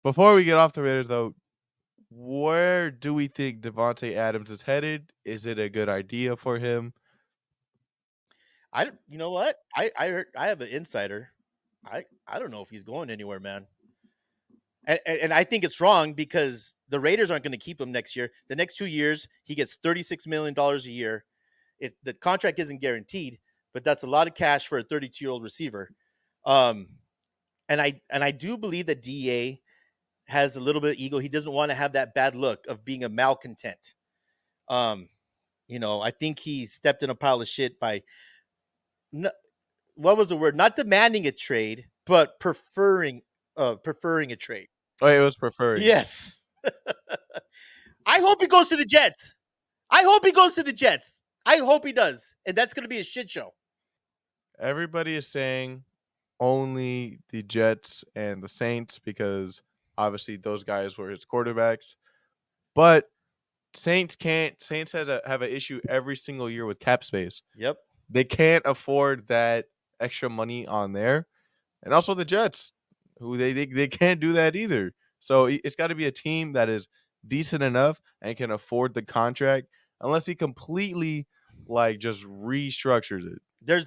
Before we get off the Raiders, though, where do we think Davante Adams is headed? Is it a good idea for him? You know what? I have an insider. I don't know if he's going anywhere, man. And I think it's wrong because the Raiders aren't going to keep him next year. The next 2 years, he gets $36 million a year. The contract isn't guaranteed, but that's a lot of cash for a 32-year-old receiver. Um, and I do believe that Da has a little bit of ego. He doesn't want to have that bad look of being a malcontent. Um, I think he stepped in a pile of shit by what was the word? Not demanding a trade, but preferring a trade. Oh, it was preferring. Yes. I hope he goes to the Jets. I hope he goes to the Jets. I hope he does. And that's going to be a shit show. Everybody is saying only the Jets and the Saints because obviously those guys were his quarterbacks. But Saints can't. Saints have an issue every single year with cap space. Yep. They can't afford that extra money on there, and also the Jets, who they can't do that either. So it's got to be a team that is decent enough and can afford the contract, unless he completely just restructures it.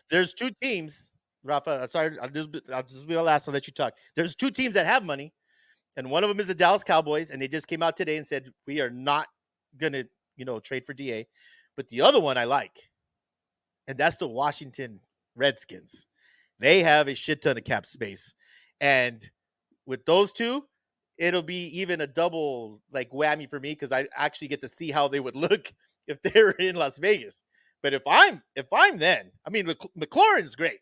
There's two teams, Rafa. Sorry, I'll just be the last to let you talk. There's two teams that have money, and one of them is the Dallas Cowboys, and they just came out today and said we are not gonna trade for Da. But the other one I like, and that's the Washington Redskins. They have a shit ton of cap space, and with those two, it'll be even a double whammy for me because I actually get to see how they would look if they were in Las Vegas. But if I'm then, I mean, McLaurin's great,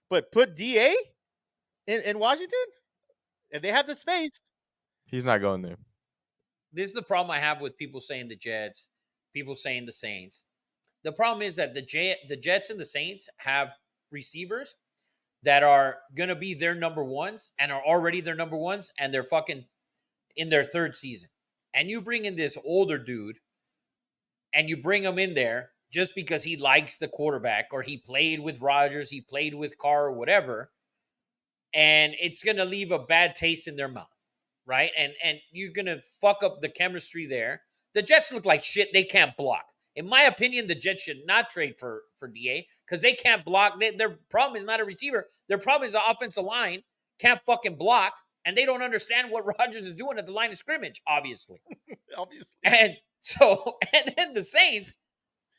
but put Da in Washington, and they have the space. He's not going there. This is the problem I have with people saying the Jets, people saying the Saints. The problem is that the Jets and the Saints have receivers that are going to be their number ones and are already their number ones, and they're fucking in their third season. And you bring in this older dude and you bring him in there just because he likes the quarterback or he played with Rodgers, he played with Carr or whatever, and it's going to leave a bad taste in their mouth, right? And you're going to fuck up the chemistry there. The Jets look like shit. They can't block. In my opinion, the Jets should not trade for Da because they can't block. Their problem is not a receiver. Their problem is the offensive line can't fucking block, and they don't understand what Rodgers is doing at the line of scrimmage, obviously. Obviously. And then the Saints,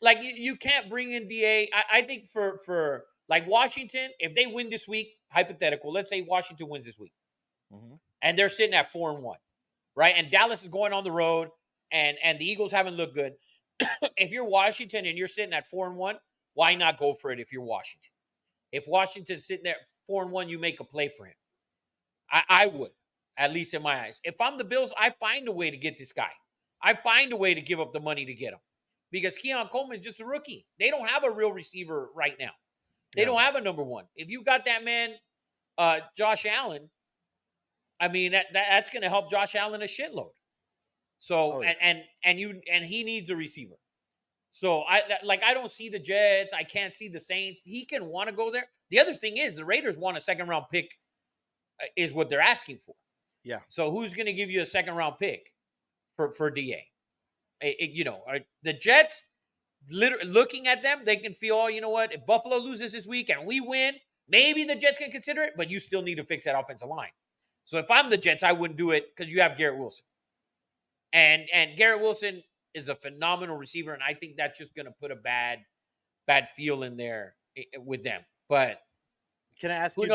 you can't bring in Da. I think for Washington, if they win this week, hypothetical, let's say Washington wins this week, and they're sitting at 4-1, right? And Dallas is going on the road, and the Eagles haven't looked good. If you're Washington and you're sitting at 4-1, why not go for it if you're Washington? If Washington's sitting there 4-1, you make a play for him. I would, at least in my eyes. If I'm the Bills, I find a way to get this guy. I find a way to give up the money to get him. Because Keon Coleman is just a rookie. They don't have a real receiver right now. They don't have a number one. If you got that man, Josh Allen, I mean, that's going to help Josh Allen a shitload. So, and he needs a receiver. So I don't see the Jets. I can't see the Saints. He can want to go there. The other thing is the Raiders want a second round pick is what they're asking for. Yeah. So who's going to give you a second round pick for Da? The Jets, looking at them, they can feel, oh, you know what? If Buffalo loses this week and we win, maybe the Jets can consider it, but you still need to fix that offensive line. So if I'm the Jets, I wouldn't do it because you have Garrett Wilson. And Garrett Wilson is a phenomenal receiver, and I think that's just going to put a bad feel in there with them. But can I ask you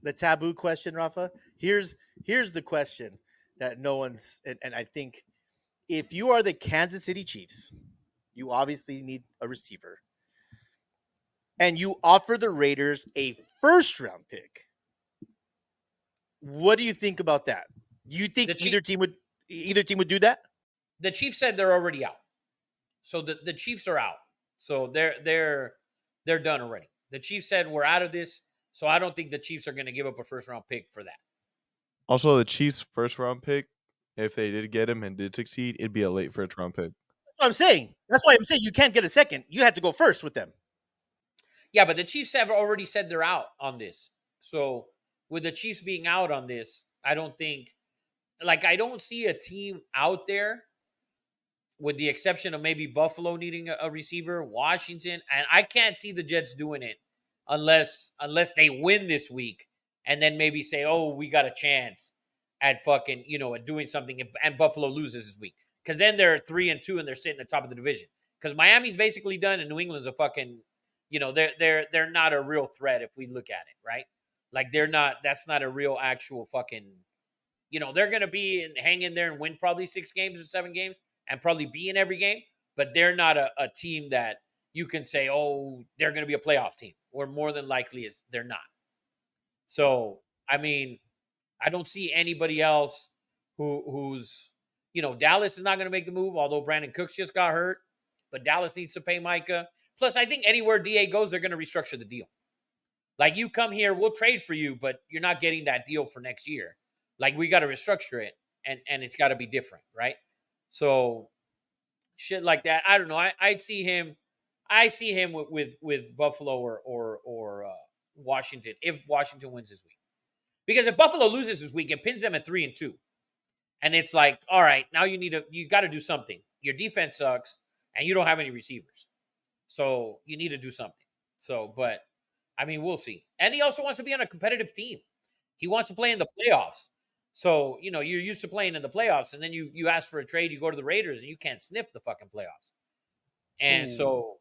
the taboo question, Rafa? Here's the question that no one's, and I think if you are the Kansas City Chiefs, you obviously need a receiver, and you offer the Raiders a first-round pick. What do you think about that? You think either team would do that? The Chiefs said they're already out, so the Chiefs are out. So they're done already. The Chiefs said we're out of this, so I don't think the Chiefs are going to give up a first-round pick for that. Also, the Chiefs' first-round pick, if they did get him and did succeed, it'd be a late first-round pick. That's what I'm saying. That's why I'm saying you can't get a second. You have to go first with them. Yeah, but the Chiefs have already said they're out on this. So with the Chiefs being out on this, I don't think like I don't see a team out there, with the exception of maybe Buffalo needing a receiver, Washington, and I can't see the Jets doing it unless they win this week and then maybe say, oh, we got a chance at fucking, at doing something, and Buffalo loses this week. Because then they're 3-2 and they're sitting at the top of the division. Because Miami's basically done and New England's a fucking, they're not a real threat if we look at it, right? Like that's not a real actual fucking, they're gonna be hang in there and win probably 6 games or 7 games and probably be in every game, but they're not a team that you can say, oh, they're going to be a playoff team, or more than likely is they're not. So, I mean, I don't see anybody else who's, Dallas is not going to make the move, although Brandon Cooks just got hurt, but Dallas needs to pay Micah. Plus, I think anywhere DA goes, they're going to restructure the deal. Like, you come here, we'll trade for you, but you're not getting that deal for next year. Like, we got to restructure it, and it's got to be different, right? So shit like that. I don't know. I see him with Buffalo or Washington if Washington wins this week. Because if Buffalo loses this week, it pins them at 3-2. And it's like, all right, now you got to do something. Your defense sucks and you don't have any receivers. So you need to do something. So, but I mean, we'll see. And he also wants to be on a competitive team. He wants to play in the playoffs. So, you're used to playing in the playoffs, and then you ask for a trade, you go to the Raiders, and you can't sniff the fucking playoffs. And so,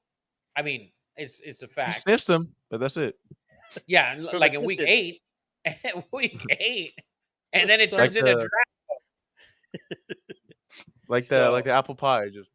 I mean, it's a He fact. sniffs them, but that's it. Yeah, and like in week 8, and then it turns into draft. Like the apple pie, just